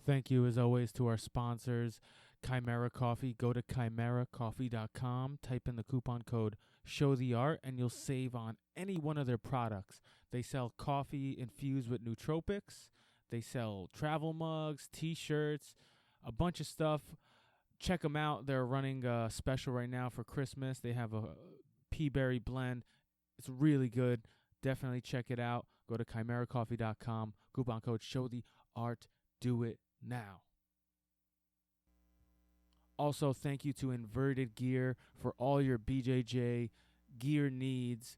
Thank you, as always, to our sponsors, Chimera Coffee. Go to chimeracoffee.com, type in the coupon code SHOWTHEART, and you'll save on any one of their products. They sell coffee infused with nootropics. They sell travel mugs, T-shirts, a bunch of stuff. Check them out. They're running a special right now for Christmas. They have a pea berry blend. It's really good. Definitely check it out. Go to chimeracoffee.com. Coupon code SHOWTHEART. Do it now. Also, thank you to Inverted Gear for all your BJJ gear needs.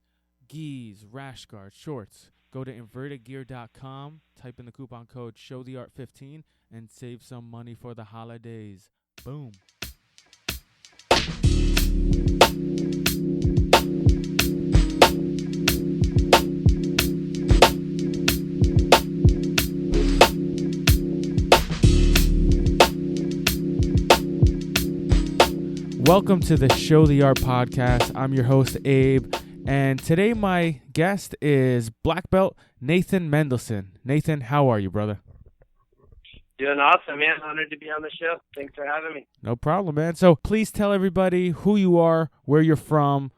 Gis, rash guards, shorts. Go to invertedgear.com. Type in the coupon code SHOWTHEART15 and save some money for the holidays. Boom. Welcome to the Show the Art podcast. I'm your host, Abe, and today my guest is black belt Nathan Mendelsohn. Nathan, how are you, brother? Doing awesome, man. Honored to be on the show. Thanks for having me. No problem, man. So please tell everybody who you are, where you're from,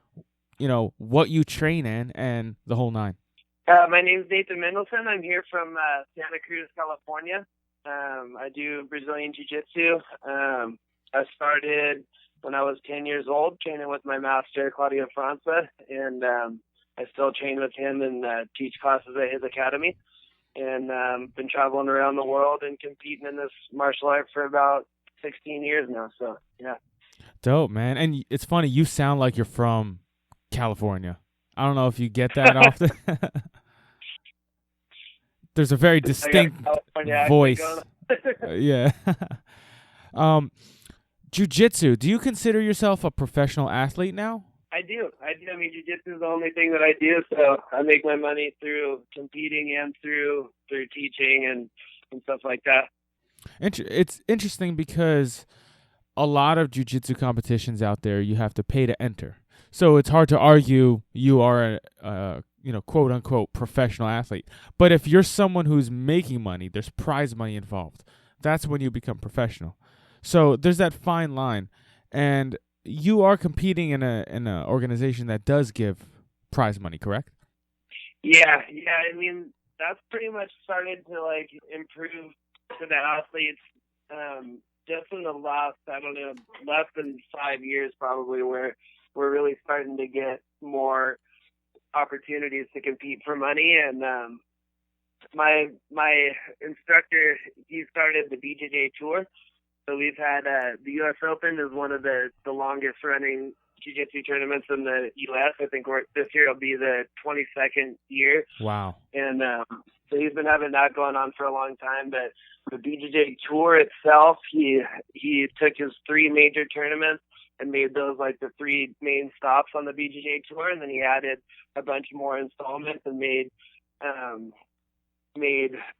what you train in, and the whole nine. My name's Nathan Mendelsohn. I'm here from Santa Cruz, California. I do Brazilian Jiu-Jitsu. I started when I was 10 years old, training with my master, Claudio Franca, and I still train with him and teach classes at his academy. And been traveling around the world and competing in this martial art for about 16 years now. So, yeah. Dope, man. And it's funny, you sound like you're from California. I don't know if you get that often. There's a very distinct voice. Yeah. Jiu-Jitsu, do you consider yourself a professional athlete now? I do. I mean, Jiu-Jitsu is the only thing that I do, so I make my money through competing and through teaching and stuff like that. It's interesting because a lot of Jiu-Jitsu competitions out there, you have to pay to enter. So it's hard to argue you are a quote-unquote professional athlete. But if you're someone who's making money, there's prize money involved. That's when you become professional. So there's that fine line. And you are competing in a organization that does give prize money, correct? Yeah. I mean, that's pretty much started to improve to the athletes just in the last, less than 5 years probably, where we're really starting to get more opportunities to compete for money. And my instructor, he started the BJJ Tour. So we've had the U.S. Open is one of the longest running jiu-jitsu tournaments in the U.S. I think this year will be the 22nd year. Wow. And so he's been having that going on for a long time. But the BJJ Tour itself, he took his 3 major tournaments and made those the 3 main stops on the BJJ Tour. And then he added a bunch more installments and made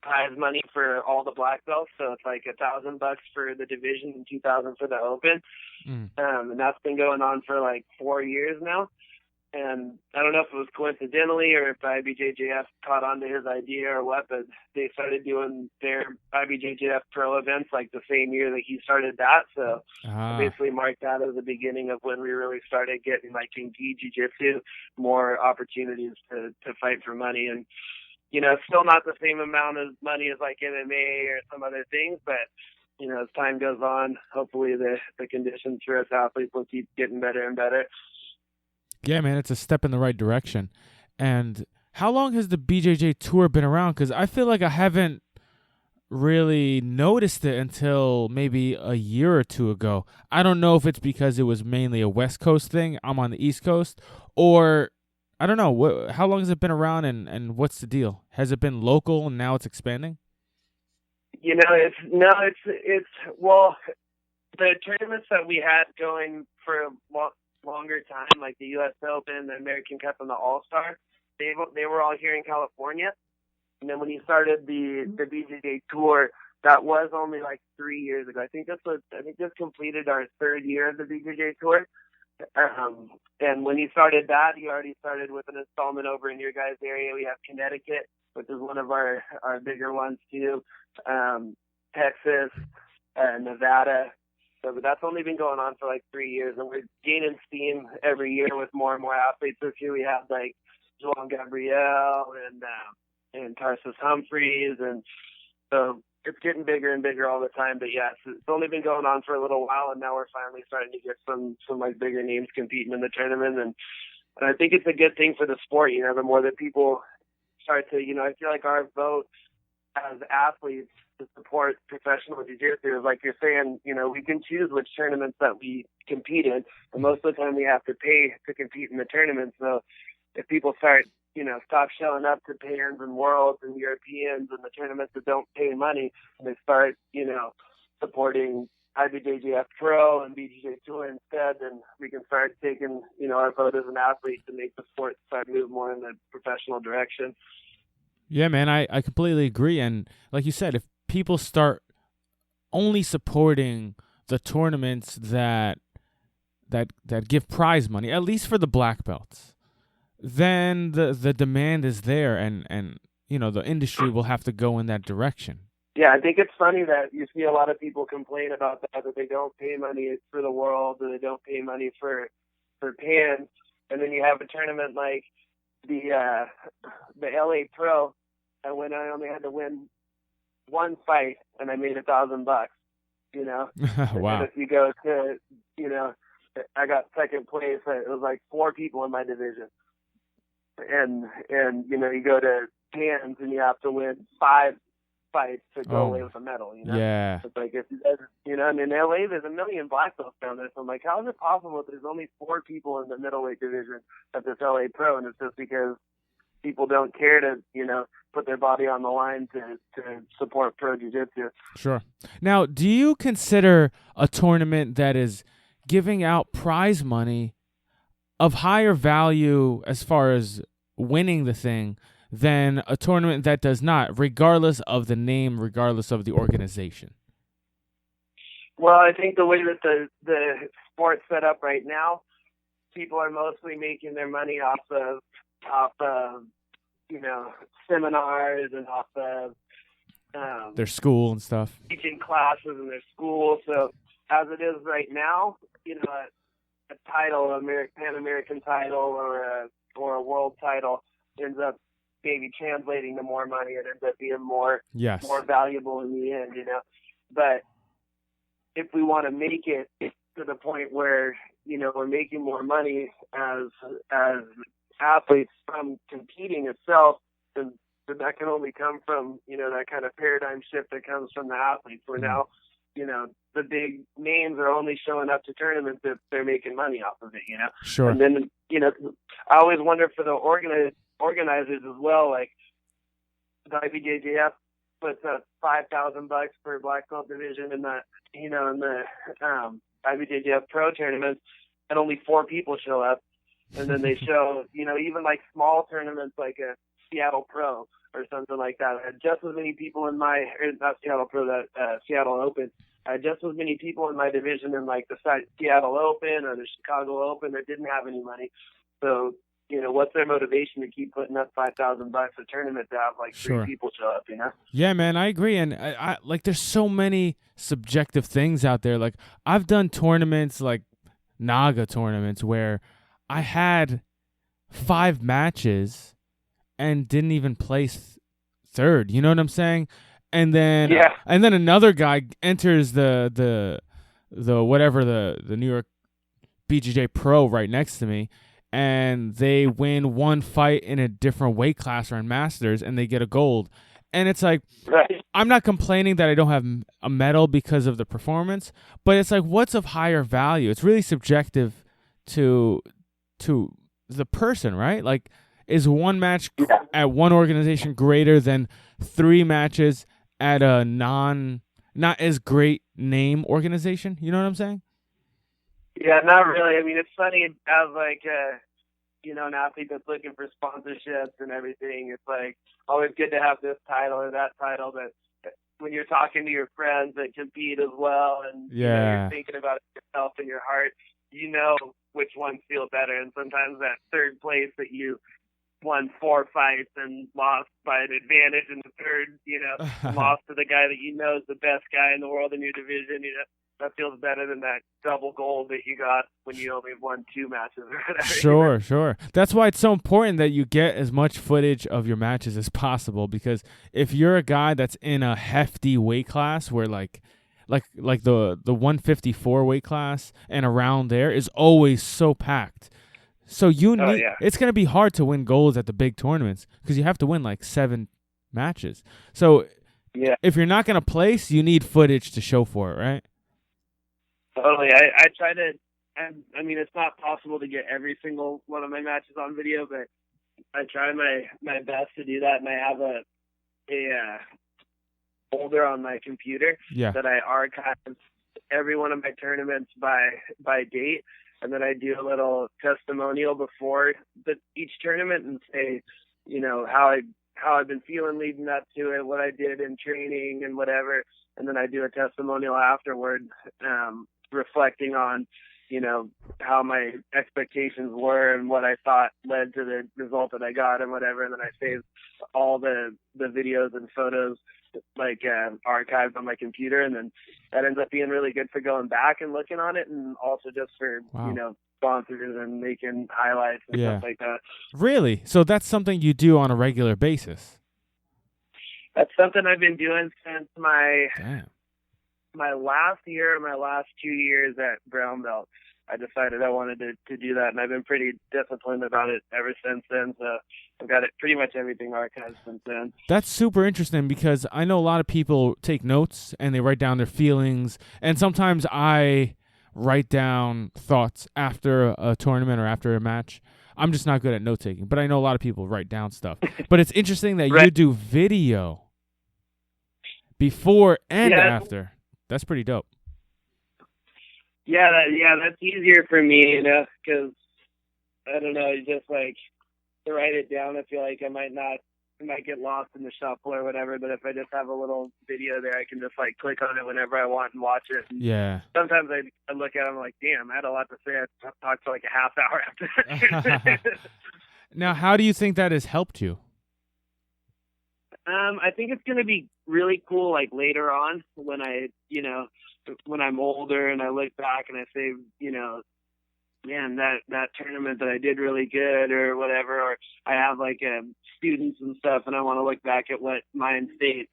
prize money for all the black belts, so it's $1,000 for the division and $2,000 for the open. And that's been going on for 4 years now. And I don't know if it was coincidentally or if IBJJF caught on to his idea or what, but they started doing their IBJJF pro events the same year that he started that. So I basically marked that as the beginning of when we really started getting in jiu-jitsu more opportunities to fight for money. And it's still not the same amount of money as MMA or some other things, but, as time goes on, hopefully the conditions for us athletes will keep getting better and better. Yeah, man, it's a step in the right direction. And how long has the BJJ Tour been around? Because I feel like I haven't really noticed it until maybe a year or two ago. I don't know if it's because it was mainly a West Coast thing. I'm on the East Coast, or I don't know. How long has it been around, and what's the deal? Has it been local and now it's expanding? Well, the tournaments that we had going for a longer time, like the U.S. Open, the American Cup, and the All-Star, they were all here in California. And then when he started the BJJ Tour, that was only 3 years ago. I think this completed our 3rd year of the BJJ Tour. And when he started that, he already started with an installment over in your guys' area. We have Connecticut, which is one of our bigger ones too. Texas, Nevada. So, but that's only been going on for like 3 years, and we're gaining steam every year with more and more athletes. This year we have like Joan Gabrielle and Tarsus Humphreys, and so it's getting bigger and bigger all the time. But yes, it's only been going on for a little while, and now we're finally starting to get some like bigger names competing in the tournament, and I think it's a good thing for the sport. You know, the more that people start to, you know, I feel like our vote as athletes to support professional jiu-jitsu is like you're saying, you know, we can choose which tournaments that we compete in, and most of the time we have to pay to compete in the tournament. So if people start, you know, stop showing up to Pans and Worlds and Europeans and the tournaments that don't pay money, and they start, you know, supporting IBJJF Pro and BJJ Tour instead, then we can start taking, you know, our vote as an athlete to make the sport start move more in the professional direction. Yeah, man, I completely agree. And like you said, if people start only supporting the tournaments that give prize money, at least for the black belts, then the demand is there, and you know, the industry will have to go in that direction. Yeah, I think it's funny that you see a lot of people complain about that they don't pay money for the World, or they don't pay money for Pans, and then you have a tournament like the LA Pro, and when I only had to win one fight and I made $1,000, you know. Wow. And if you go to, you know, I got second place. It was like 4 people in my division, and you know, you go to Pans and you have to win 5 fights to go away with a medal, you know? Yeah. It's like, if you know, and in LA, there's 1 million black belts down there. So I'm like, how is it possible that there's only 4 people in the middleweight division at this LA Pro? And it's just because people don't care to, you know, put their body on the line to support pro jiu-jitsu. Sure. Now, do you consider a tournament that is giving out prize money of higher value as far as winning the thing than a tournament that does not, regardless of the name, regardless of the organization? Well, I think the way that the sport's set up right now, people are mostly making their money off of you know, seminars and off of their school and stuff, teaching classes in their school. So as it is right now, you know, a title, Pan American title or a world title ends up maybe translating to more money. It ends up being more valuable in the end, you know. But if we want to make it to the point where, you know, we're making more money as athletes from competing itself, then that can only come from, you know, that kind of paradigm shift that comes from the athletes, where now, you know, the big names are only showing up to tournaments if they're making money off of it, you know. Sure. And then, you know, I always wonder for the organizers as well, like the IBJJF puts up $5,000 for a black belt division in that, you know, in the IBJJF Pro tournaments, and only 4 people show up. And then they show, you know, even like small tournaments like a Seattle Pro or something like that. I had just as many people in my, or not Seattle Pro, that Seattle Open. I had just as many people in my division in like the Seattle Open or the Chicago Open that didn't have any money. So, you know, what's their motivation to keep putting up $5,000 a tournament to have like 3 people show up, you know? Yeah, man, I agree. And I like, there's so many subjective things out there. Like, I've done tournaments, like Naga tournaments, where I had 5 matches and didn't even place third. You know what I'm saying? And then another guy enters the New York BJJ Pro right next to me, and they win 1 fight in a different weight class or in Masters, and they get a gold. And it's like, I'm not complaining that I don't have a medal because of the performance, but it's like, what's of higher value? It's really subjective to the person, right? Like, is 1 match at one organization greater than 3 matches at a not as great name organization? You know what I'm saying? Yeah, not really. I mean, it's funny as like you know, an athlete that's looking for sponsorships and everything. It's like always good to have this title or that title, but when you're talking to your friends that compete as well, and you know, you're thinking about it yourself in your heart, you know which ones feel better. And sometimes that third place that you won 4 fights and lost by an advantage in the third, lost to the guy that you know is the best guy in the world in your division, that feels better than that double gold that you got when you only won 2 matches or whatever. Sure. That's why it's so important that you get as much footage of your matches as possible, because if you're a guy that's in a hefty weight class where like the 154 weight class and around there is always so packed. So it's going to be hard to win golds at the big tournaments because you have to win like 7 matches. So if you're not going to place, you need footage to show for it, right? Totally. I try to, I mean, it's not possible to get every single one of my matches on video, but I try my best to do that, and I have a folder on my computer that I archive every one of my tournaments by date. And then I do a little testimonial before each tournament and say, how I've been feeling leading up to it, what I did in training and whatever. And then I do a testimonial afterward, reflecting on, how my expectations were and what I thought led to the result that I got and whatever. And then I save all the videos and photos archived on my computer, and then that ends up being really good for going back and looking on it, and also just for sponsors and making highlights and stuff like that. Really? So that's something you do on a regular basis? That's something I've been doing since my last 2 years at brown belt. I decided I wanted to do that, and I've been pretty disciplined about it ever since then. So I've got pretty much everything archived since then. That's super interesting because I know a lot of people take notes and they write down their feelings, and sometimes I write down thoughts after a tournament or after a match. I'm just not good at note taking, but I know a lot of people write down stuff. But it's interesting that you do video before and after. That's pretty dope. Yeah, that's easier for me, because I don't know, just to write it down. I feel like I might get lost in the shuffle or whatever. But if I just have a little video there, I can just click on it whenever I want and watch it. And sometimes I look at it, I'm like, damn, I had a lot to say. I talked for a half hour after that. Now, how do you think that has helped you? I think it's going to be really cool, later on when when I'm older and I look back and I say, man, that tournament that I did really good or whatever, or I have students and stuff and I want to look back at what mine state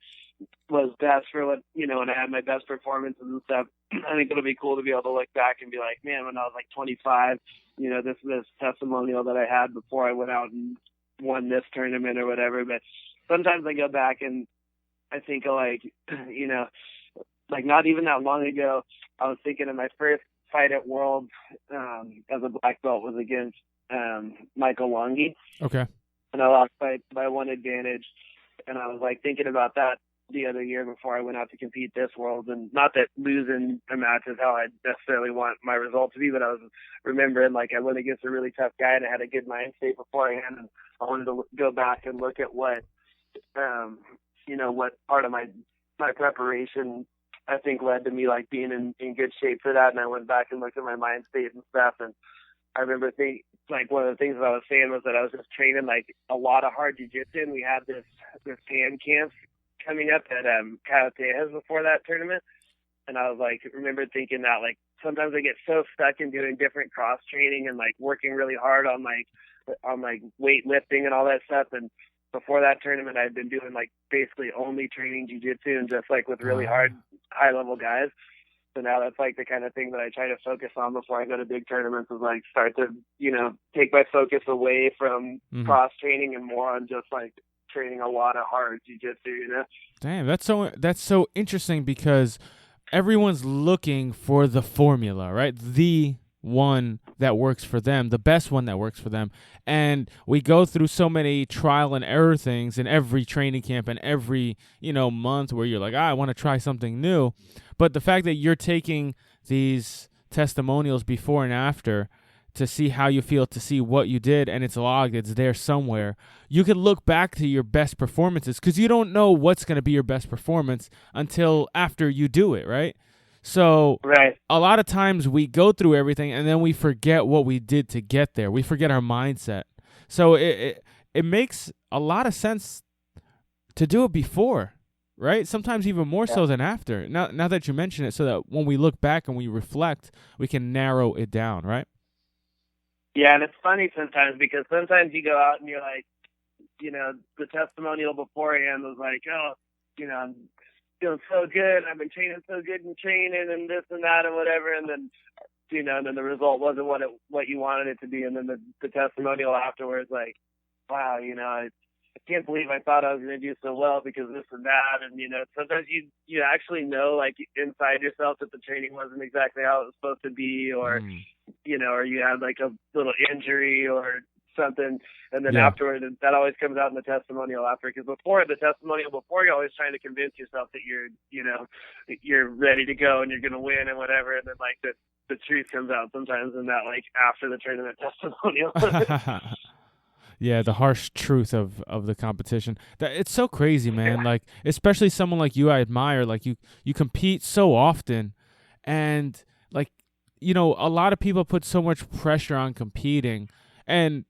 was best for what, when I had my best performances and stuff. I think it'll be cool to be able to look back and be like, man, when I was 25, this testimonial that I had before I went out and won this tournament or whatever. But sometimes I go back and I think not even that long ago, I was thinking of my first fight at Worlds as a black belt was against Michael Longi. Okay. And I lost by one advantage. And I was thinking about that the other year before I went out to compete this Worlds. And not that losing a match is how I necessarily want my result to be, but I was remembering I went against a really tough guy and I had a good mind state beforehand. And I wanted to go back and look at what part of my preparation I think led to me being in good shape for that. And I went back and looked at my mind state and stuff. And I remember one of the things that I was saying was that I was just training a lot of hard jiu-jitsu. And we had this fan camp coming up at Kaoteas before that tournament. And I was remember thinking that sometimes I get so stuck in doing different cross training and working really hard on weightlifting and all that stuff. And before that tournament, I'd been doing basically only training jiu-jitsu and just with really hard, high-level guys. So now that's the kind of thing that I try to focus on before I go to big tournaments is start to, take my focus away from cross training and more on just training a lot of hard jiu-jitsu, Damn, that's so interesting because everyone's looking for the formula, right? The one that works for them, the best one that works for them. And we go through so many trial and error things in every training camp and every, month where you're I want to try something new. But the fact that you're taking these testimonials before and after to see how you feel, to see what you did, and it's logged, it's there somewhere, you can look back to your best performances because you don't know what's going to be your best performance until after you do it, right? So a lot of times we go through everything and then we forget what we did to get there. We forget our mindset. So it makes a lot of sense to do it before, right? Sometimes even more so than after. Now that you mention it, so that when we look back and we reflect, we can narrow it down, right? Yeah, and it's funny sometimes because sometimes you go out and you're like, you know, the testimonial beforehand was like, oh, you know, I'm feeling so good. I've been training so good in training and this and that and whatever. And then, you know, and then the result wasn't what you wanted it to be. And then the testimonial afterwards, like, wow, you know, I can't believe I thought I was going to do so well because this and that. And, you know, sometimes you actually know, like, inside yourself that the training wasn't exactly how it was supposed to be, or, you know, or you had, like, a little injury or something. And then afterward, that always comes out in the testimonial after. Because before, the testimonial before, you're always trying to convince yourself that you're, you know, you're ready to go and you're going to win and whatever. And then, like, the truth comes out sometimes in that, like, after the tournament testimonial. Yeah, the harsh truth of the competition. It's so crazy, man. Like, especially someone like you, I admire. Like, you compete so often, and, like, you know, a lot of people put so much pressure on competing, and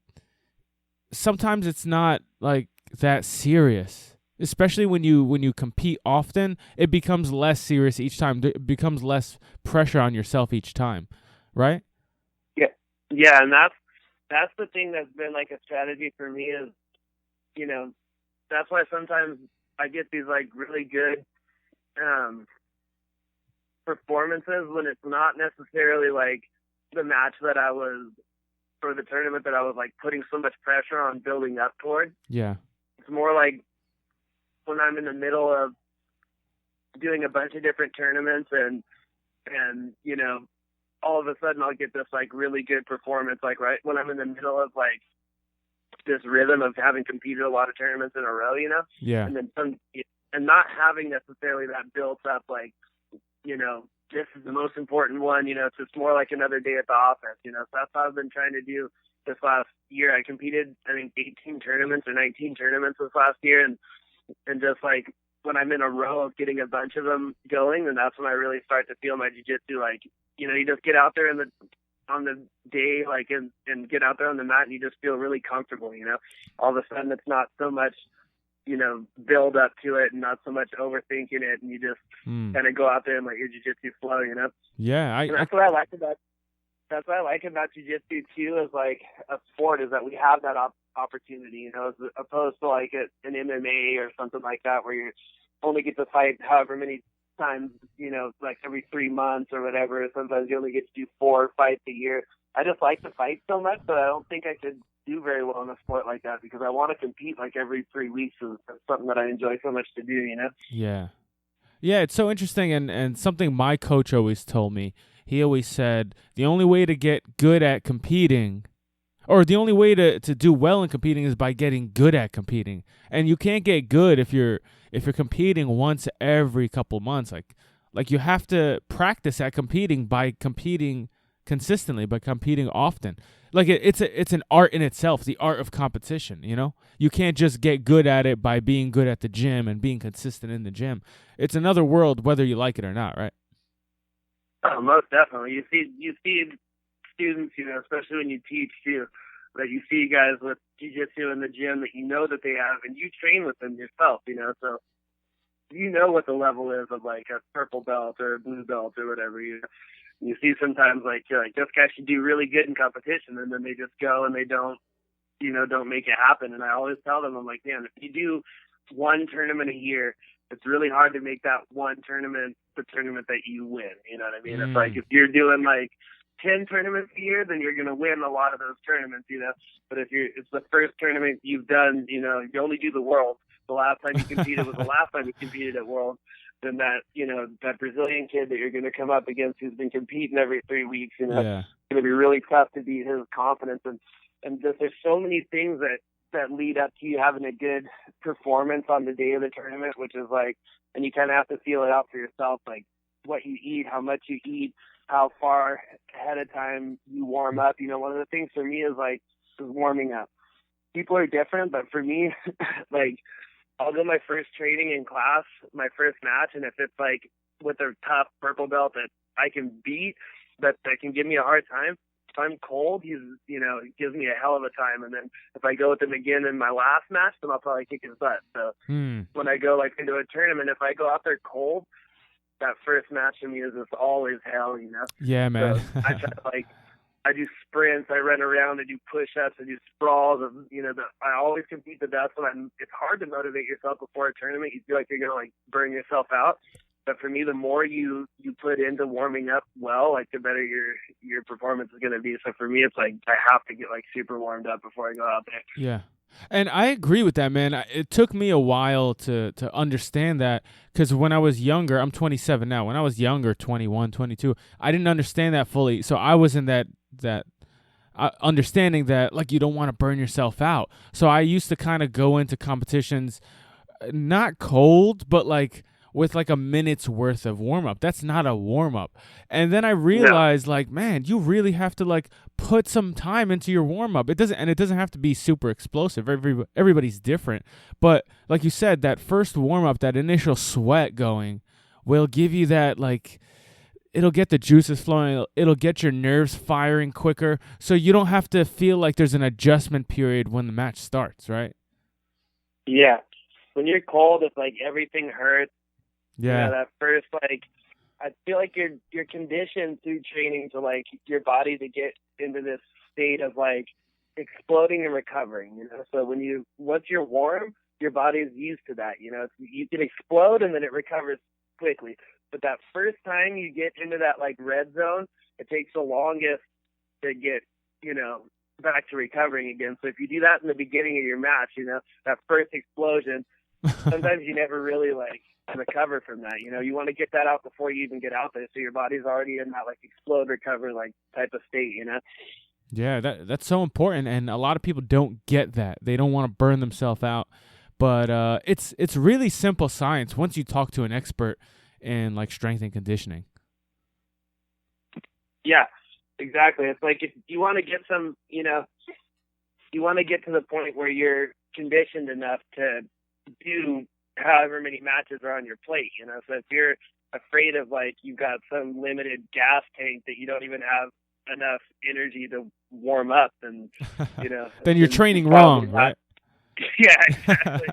sometimes it's not like that serious. Especially when you compete often, it becomes less serious each time. It becomes less pressure on yourself each time, right? Yeah, and that's the thing that's been like a strategy for me is, you know, that's why sometimes I get these like really good performances when it's not necessarily like the match that I was, or the tournament that I was like putting so much pressure on building up toward. Yeah. It's more like when I'm in the middle of doing a bunch of different tournaments and you know, all of a sudden I'll get this like really good performance, like right when I'm in the middle of like this rhythm of having competed a lot of tournaments in a row, you know? Yeah. And then and not having necessarily that built up, like, you know, this is the most important one, you know, it's just more like another day at the office, you know? So that's how I've been trying to do this last year. I competed, I think 18 tournaments or 19 tournaments this last year. And just like when I'm in a row of getting a bunch of them going, then that's when I really start to feel my jiu-jitsu, like, you know, you just get out there on the day, like, and get out there on the mat and you just feel really comfortable, you know. All of a sudden it's not so much, you know, build up to it and not so much overthinking it, and you just kind of go out there and let your jiu-jitsu flow, you know. Yeah, that's what I like about jiu-jitsu too, is like a sport, is that we have that opportunity, you know, as opposed to like an MMA or something like that where you only get to fight however many times, you know, like every 3 months or whatever. Sometimes you only get to do 4 fights a year. I just like to fight so much, but I don't think I could do very well in a sport like that because I want to compete like every 3 weeks. And that's something that I enjoy so much to do, you know? Yeah. Yeah, it's so interesting, and something my coach always told me. He always said the only way to get good at competing, or the only way to do well in competing, is by getting good at competing. And you can't get good if you're competing once every couple months. Like you have to practice at competing by competing consistently, by competing often. Like it's an art in itself, the art of competition, you know? You can't just get good at it by being good at the gym and being consistent in the gym. It's another world whether you like it or not, right? Oh, most definitely. You see students, you know, especially when you teach too, that you see guys with jiu-jitsu in the gym that you know that they have, and you train with them yourself, you know, so you know what the level is of like a purple belt or a blue belt or whatever. You see sometimes like you're like, this guy should do really good in competition, and then they just go and they don't make it happen. And I always tell them, I'm like, man, if you do one tournament a year, it's really hard to make that one tournament the tournament that you win. You know what I mean? It's like if you're doing like 10 tournaments a year, then you're going to win a lot of those tournaments, you know. But if it's the first tournament you've done, you know, you only do the World. The last time you competed was the last time you competed at World. Then that, you know, that Brazilian kid that you're going to come up against who's been competing every 3 weeks, you know, it's going to be really tough to beat his confidence. And just there's so many things that lead up to you having a good performance on the day of the tournament, which is like, and you kind of have to feel it out for yourself, like what you eat, how much you eat, how far ahead of time you warm up. You know, one of the things for me is warming up. People are different, but for me, like I'll go my first training in class, my first match, and if it's like with a tough purple belt that I can beat, that can give me a hard time, I'm cold, he gives me a hell of a time. And then if I go with him again in my last match, then I'll probably kick his butt. So when I go like into a tournament, if I go out there cold, that first match to me is just always hell, you know? Yeah, man. So I try to, I do sprints, I run around, I do push-ups, I do sprawls. I always compete the best it's hard to motivate yourself before a tournament. You feel like you're going to burn yourself out. But for me, the more you put into warming up well, the better your performance is going to be. So for me, it's I have to get super warmed up before I go out there. Yeah. And I agree with that, man. It took me a while to understand that, because when I was younger, I'm 27 now. When I was younger, 21, 22, I didn't understand that fully. So I was in that understanding that you don't want to burn yourself out. So I used to kind of go into competitions not cold, but with a minute's worth of warm-up. That's not a warm-up. And then I realized, man, you really have to put some time into your warm-up. It doesn't have to be super explosive. Everybody's different. But like you said, that first warm-up, that initial sweat going, will give you that, it'll get the juices flowing. It'll get your nerves firing quicker, so you don't have to feel like there's an adjustment period when the match starts, right? Yeah. When you're cold, it's everything hurts. Yeah. That first, I feel like you're conditioned through training to your body to get into this state of exploding and recovering, So once you're warm, your body is used to that, you can explode and then it recovers quickly. But that first time you get into that red zone, it takes the longest to get, back to recovering again. So if you do that in the beginning of your match, that first explosion, sometimes you never really recover from that. You want to get that out before you even get out there, so your body's already in that explode, recover type of state. Yeah, that's so important, and a lot of people don't get that. They don't want to burn themselves out, but it's really simple science once you talk to an expert in strength and conditioning. Yeah, exactly. It's if you want to get some, you want to get to the point where you're conditioned enough to do however many matches are on your plate, So if you're afraid of you've got some limited gas tank that you don't even have enough energy to warm up, then then you're training wrong, right? Yeah, exactly.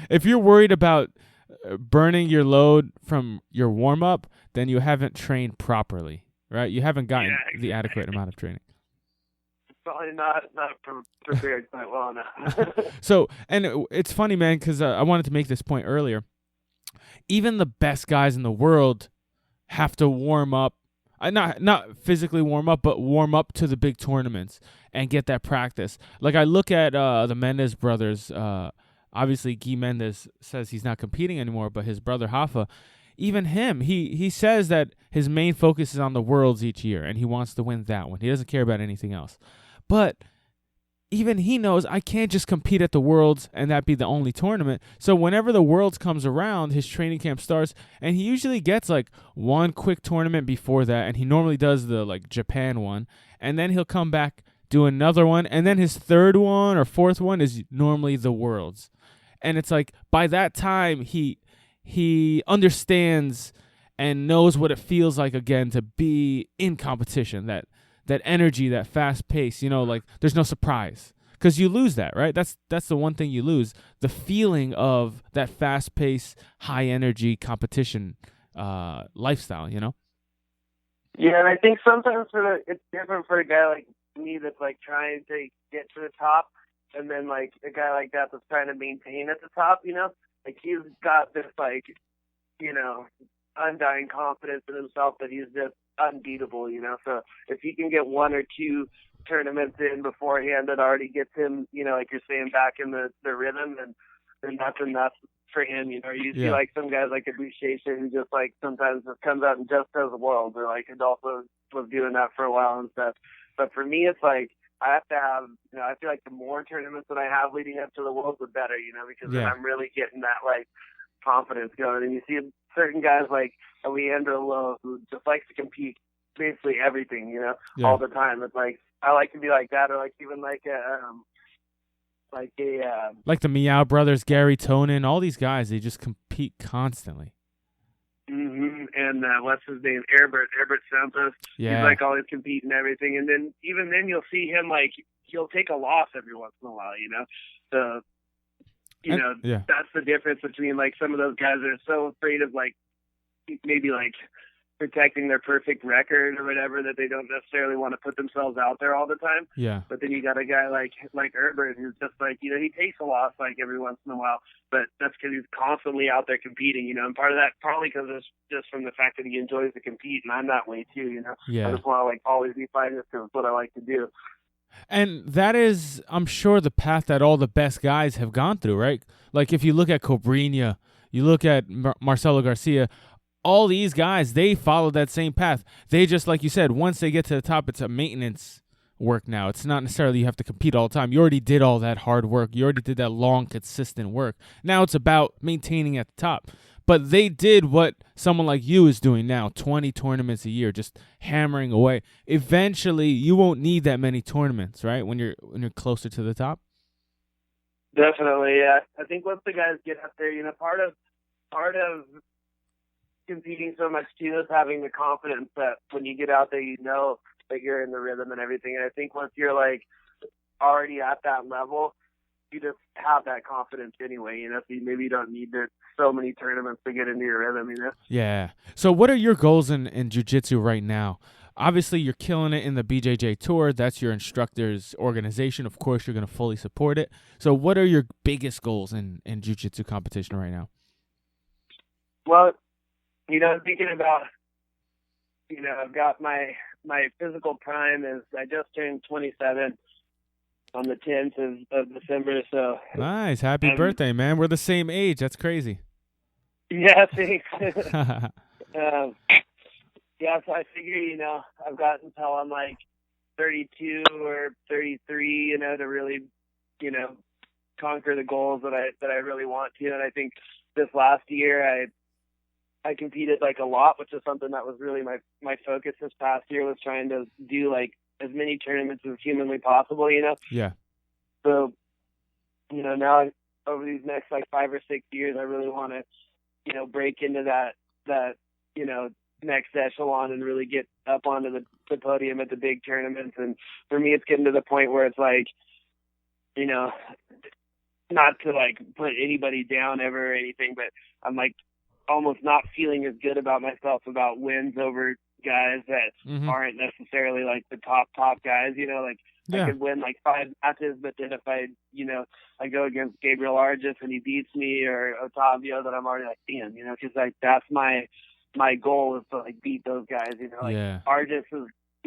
If you're worried about burning your load from your warm up, then you haven't trained properly, right? You haven't gotten the adequate amount of training. Probably not prepared quite well enough. So, and it's funny, man, because I wanted to make this point earlier. Even the best guys in the world have to warm up, not physically warm up, but warm up to the big tournaments and get that practice. I look at the Mendez brothers. Obviously, Guy Mendez says he's not competing anymore, but his brother Rafa, even him, he says that his main focus is on the Worlds each year, and he wants to win that one. He doesn't care about anything else. But even he knows I can't just compete at the Worlds and that be the only tournament. So whenever the Worlds comes around, his training camp starts, and he usually gets one quick tournament before that, and he normally does the Japan one, and then he'll come back, do another one, and then his third one or fourth one is normally the Worlds. And it's by that time he understands and knows what it feels like again to be in competition, that energy, that fast pace, there's no surprise, because you lose that, right? That's the one thing you lose, the feeling of that fast pace, high energy competition lifestyle, Yeah, and I think sometimes it's different for a guy like me that's trying to get to the top, and then a guy like that that's trying to maintain at the top, he's got this undying confidence in himself that he's just unbeatable, So if he can get one or two tournaments in beforehand that already gets him, like you're saying, back in the rhythm, then that's enough for him. You see some guys like a Jiujitsu who just sometimes just comes out and just does the World, or Adolfo was doing that for a while and stuff. But for me, it's I have to have, I feel the more tournaments that I have leading up to the World, the better, because then I'm really getting that confidence going. And you see certain guys like Leandro Lowe, who just likes to compete basically everything, all the time. It's I like to be like that, or even the Meow brothers, Gary Tonin, all these guys, they just compete constantly. And what's his name? Herbert Santos. Yeah. He's like always competing and everything. And then even then you'll see him like he'll take a loss every once in a while, you know. So that's the difference between like some of those guys that are so afraid of like maybe like protecting their perfect record or whatever, that they don't necessarily want to put themselves out there all the time. Yeah. But then you got a guy like Herbert who's just like, you know, he takes a loss like every once in a while, but that's because he's constantly out there competing, you know, and part of that probably because it's just from the fact that he enjoys to compete, and I'm that way too, you know. Yeah. I just want to like always be fighting because it's what I like to do. And that is, I'm sure, the path that all the best guys have gone through, right? Like if you look at Cobrinha, you look at Marcelo Garcia, all these guys, they follow that same path. They just, like you said, once they get to the top, it's a maintenance work now. It's not necessarily you have to compete all the time. You already did all that hard work. You already did that long, consistent work. Now it's about maintaining at the top. But they did what someone like you is doing now, 20 tournaments a year, just hammering away. Eventually, you won't need that many tournaments, right, when you're closer to the top? Definitely, yeah. I think once the guys get up there, you know, part of competing so much too is having the confidence that when you get out there, you know that you're in the rhythm and everything. And I think once you're like already at that level, you just have that confidence anyway, you know, so maybe you don't need so many tournaments to get into your rhythm, you know? Yeah. So what are your goals in jiu-jitsu right now? Obviously, you're killing it in the BJJ Tour. That's your instructor's organization. Of course, you're going to fully support it. So what are your biggest goals in jiu-jitsu competition right now? Well, you know, I'm thinking about, you know, I've got my physical prime is, I just turned 27 on the 10th of December, so. Nice. Happy birthday, man. We're the same age. That's crazy. Yeah, thanks. Yeah, so I figure, you know, I've got until I'm like 32 or 33, you know, to really, you know, conquer the goals that I really want to. And I think this last year I competed like a lot, which is something that was really my focus this past year, was trying to do like as many tournaments as humanly possible, you know? Yeah. So, you know, now over these next like 5 or 6 years, I really want to, you know, break into that, you know, next echelon and really get up onto the podium at the big tournaments. And for me, it's getting to the point where it's like, you know, not to like put anybody down ever or anything, but I'm like almost not feeling as good about myself about wins over guys that aren't necessarily like the top guys, you know, like I could win like 5 matches, but then if I go against Gabriel Argis and he beats me, or Otavio, that I'm already like, damn, you know, because like that's my goal is to like beat those guys, you know, like Argis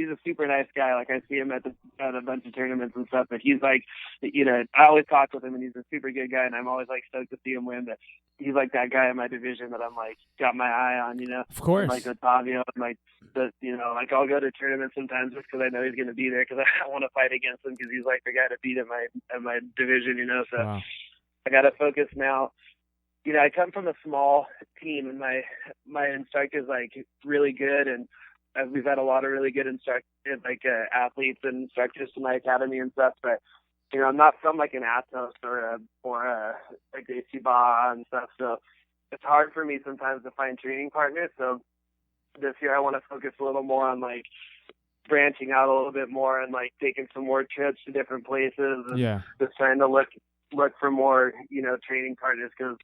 he's a super nice guy. Like I see him at a bunch of tournaments and stuff, but he's like, you know, I always talk with him and he's a super good guy, and I'm always like stoked to see him win. But he's like that guy in my division that I'm like got my eye on, you know. Of course. And like Otavio, and like you know, like I'll go to tournaments sometimes just because I know he's going to be there, because I want to fight against him because he's like the guy to beat in my division, you know. So I got to focus now. You know, I come from a small team, and my instructor's like really good, and we've had a lot of really good athletes and instructors to my academy and stuff. But you know, I'm not from like an Atos or a Gracie Ba and stuff, so it's hard for me sometimes to find training partners. So this year, I want to focus a little more on like branching out a little bit more and like taking some more trips to different places, and just trying to look for more, you know, training partners, because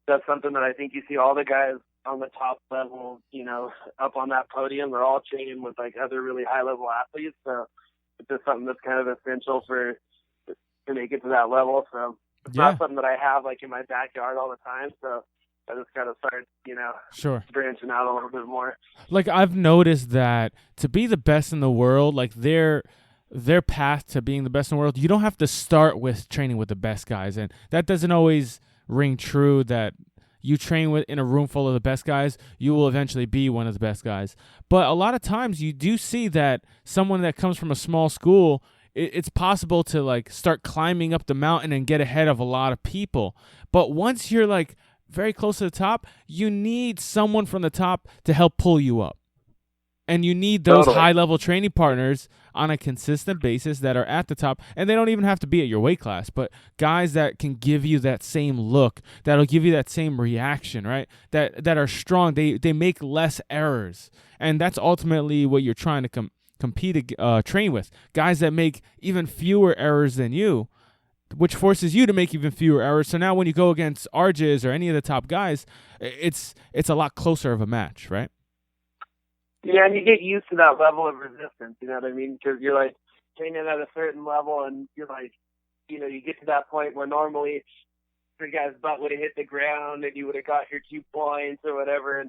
that's something that I think you see all the guys on the top level, you know, up on that podium. They're all training with like other really high level athletes. So it's just something that's kind of essential to make it to that level. So it's not something that I have like in my backyard all the time. So I just got to start, you know, branching out a little bit more. Like I've noticed that to be the best in the world, like their path to being the best in the world, you don't have to start with training with the best guys. And that doesn't always ring true, that you train with in a room full of the best guys, you will eventually be one of the best guys. But a lot of times you do see that someone that comes from a small school, it's possible to like start climbing up the mountain and get ahead of a lot of people. But once you're like very close to the top, you need someone from the top to help pull you up. And you need those Totally. high-level training partners on a consistent basis that are at the top. And they don't even have to be at your weight class, but guys that can give you that same look, that'll give you that same reaction, right? That are strong. They make less errors. And that's ultimately what you're trying to train with. Guys that make even fewer errors than you, which forces you to make even fewer errors. So now when you go against Arges or any of the top guys, it's a lot closer of a match, right? Yeah, and you get used to that level of resistance, you know what I mean? Because you're like training at a certain level, and you're like, you know, you get to that point where normally the guy's butt would have hit the ground and you would have got your 2 points or whatever,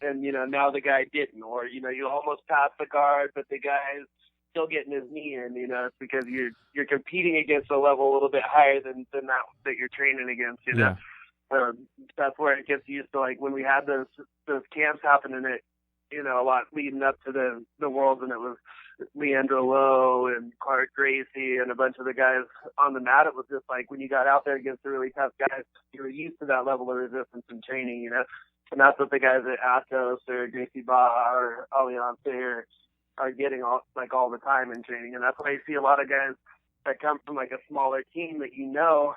and you know, now the guy didn't, or you know, you almost passed the guard, but the guy's still getting his knee in. You know, it's because you're competing against a level a little bit higher than that you're training against. You know, that's where it gets used to. Like when we had those camps happening at, you know, a lot leading up to the Worlds, and it was Leandro Lowe and Clark Gracie and a bunch of the guys on the mat. It was just like when you got out there against the really tough guys, you were used to that level of resistance and training, you know. And that's what the guys at Atos or Gracie Baja or Alliance are getting all the time in training. And that's why you see a lot of guys that come from like a smaller team that you know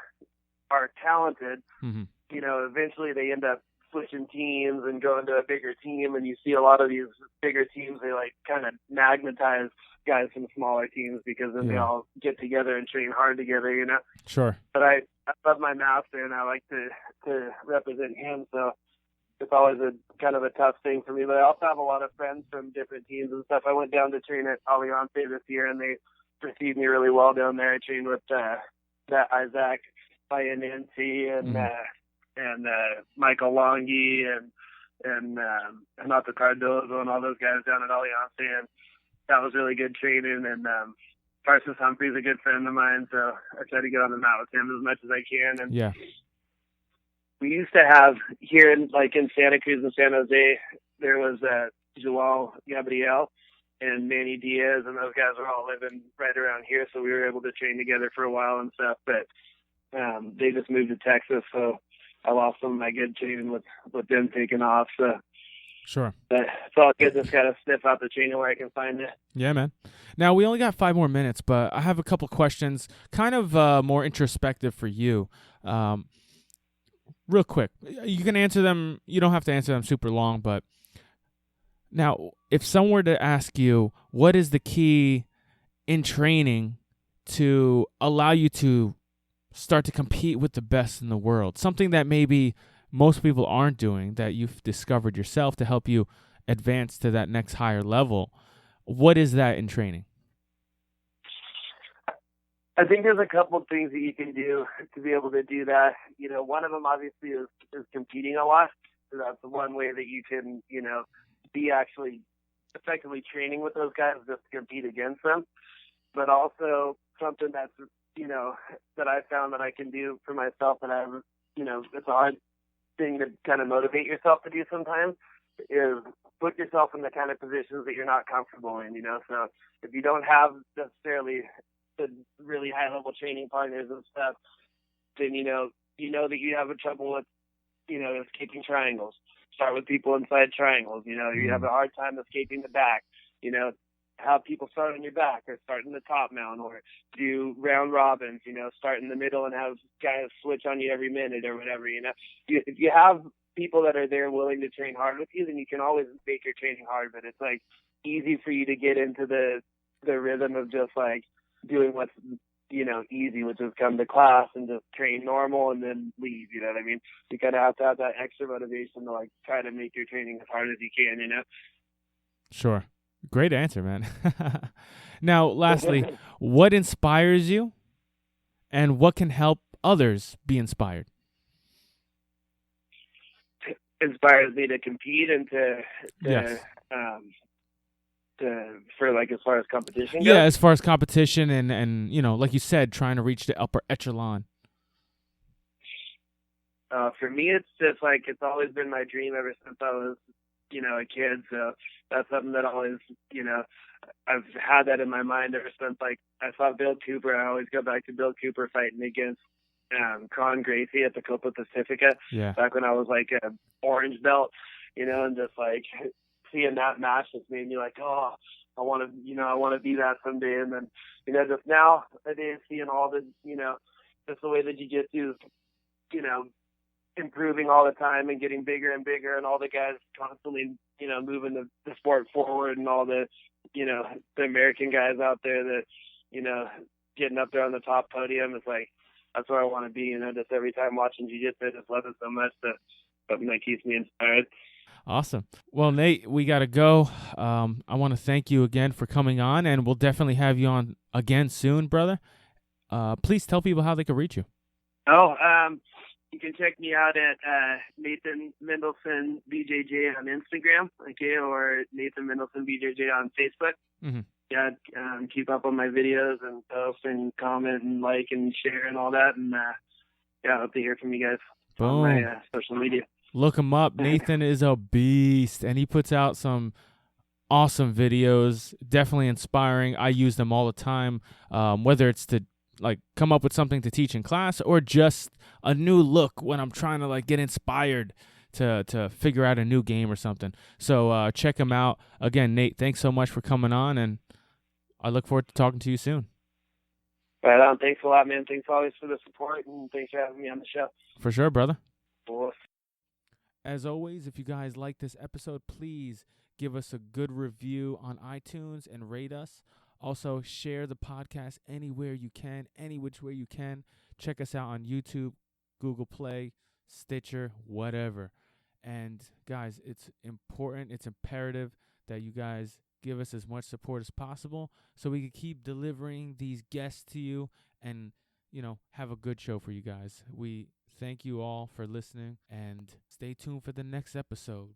are talented. Mm-hmm. You know, eventually they end up switching teams and going to a bigger team, and you see a lot of these bigger teams, they like kind of magnetize guys from smaller teams because then they all get together and train hard together, you know. Sure. But I love my master, and I like to represent him, so it's always a kind of a tough thing for me. But I also have a lot of friends from different teams and stuff. I went down to train at Alliance this year, and they received me really well down there. I trained with that Isaac Nancy and Michael Longy and Renato Cardozo and all those guys down at Alliance, and that was really good training. And Tarsus Humphrey's a good friend of mine, so I try to get on the mat with him as much as I can. And we used to have here in Santa Cruz and San Jose, there was Joao Gabriel and Manny Diaz, and those guys were all living right around here, so we were able to train together for a while and stuff. But they just moved to Texas, so I lost some of my good training with them taking off. So sure, but it's all good. Just gotta sniff out the training where I can find it. Yeah, man. Now we only got 5 more minutes, but I have a couple questions, kind of more introspective for you. Real quick, you can answer them. You don't have to answer them super long, but now, if someone were to ask you, what is the key in training to allow you to start to compete with the best in the world? Something that maybe most people aren't doing, that you've discovered yourself to help you advance to that next higher level. What is that in training? I think there's a couple of things that you can do to be able to do that. You know, one of them obviously is competing a lot. So that's the one way that you can, you know, be actually effectively training with those guys just to compete against them. But also something that's, you know, that I found that I can do for myself, and I'm, you know, it's a hard thing to kind of motivate yourself to do sometimes, is put yourself in the kind of positions that you're not comfortable in, you know. So if you don't have necessarily the really high level training partners and stuff, then you know that you have a trouble with, you know, escaping triangles. Start with people inside triangles. You know, you have a hard time escaping the back. You know, have people start on your back or start in the top mount, or do round robins. You know, start in the middle and have guys switch on you every minute or whatever. You know, if you have people that are there willing to train hard with you, then you can always make your training hard. But it's like easy for you to get into the rhythm of just like doing what's, you know, easy, which is come to class and just train normal and then leave. You know what I mean? You kind of have to have that extra motivation to like try to make your training as hard as you can, you know? Sure. Great answer, man. Now, lastly, what inspires you and what can help others be inspired? Inspires me to compete and for like as far as competition goes? Yeah, as far as competition and you know, like you said, trying to reach the upper echelon. For me, it's just like it's always been my dream ever since I was, you know, a kid. So that's something that always, you know, I've had that in my mind ever since like I saw Bill Cooper. I always go back to Bill Cooper fighting against Con Gracie at the Copa Pacifica back when I was like an orange belt, you know, and just like seeing that match just made me like, oh, I want to be that someday. And then, just nowadays seeing all the, just the way the jiu-jitsu is, improving all the time and getting bigger and bigger, and all the guys constantly, moving the sport forward, and all the, the American guys out there that, getting up there on the top podium. It's like, that's where I want to be, just every time watching jiu-jitsu, I just love it so much that something that keeps me inspired. Awesome. Well, Nate, we got to go. I want to thank you again for coming on, and we'll definitely have you on again soon, brother. Please tell people how they can reach you. You can check me out at Nathan Mendelsohn BJJ on Instagram, okay, or Nathan Mendelsohn BJJ on Facebook. Mm-hmm. Yeah, keep up on my videos and post and comment and like and share and all that. And I hope to hear from you guys on my social media. Look him up. Nathan is a beast, and he puts out some awesome videos, definitely inspiring. I use them all the time, whether it's to come up with something to teach in class, or just a new look when I'm trying to get inspired to figure out a new game or something. So check him out. Again, Nate, thanks so much for coming on, and I look forward to talking to you soon. Right on. Thanks a lot, man. Thanks always for the support, and thanks for having me on the show. For sure, brother. Cool. As always, if you guys like this episode, please give us a good review on iTunes and rate us. Also, share the podcast anywhere you can, any which way you can. Check us out on YouTube, Google Play, Stitcher, whatever. And guys, it's important, it's imperative that you guys give us as much support as possible so we can keep delivering these guests to you and, have a good show for you guys. We thank you all for listening, and stay tuned for the next episode.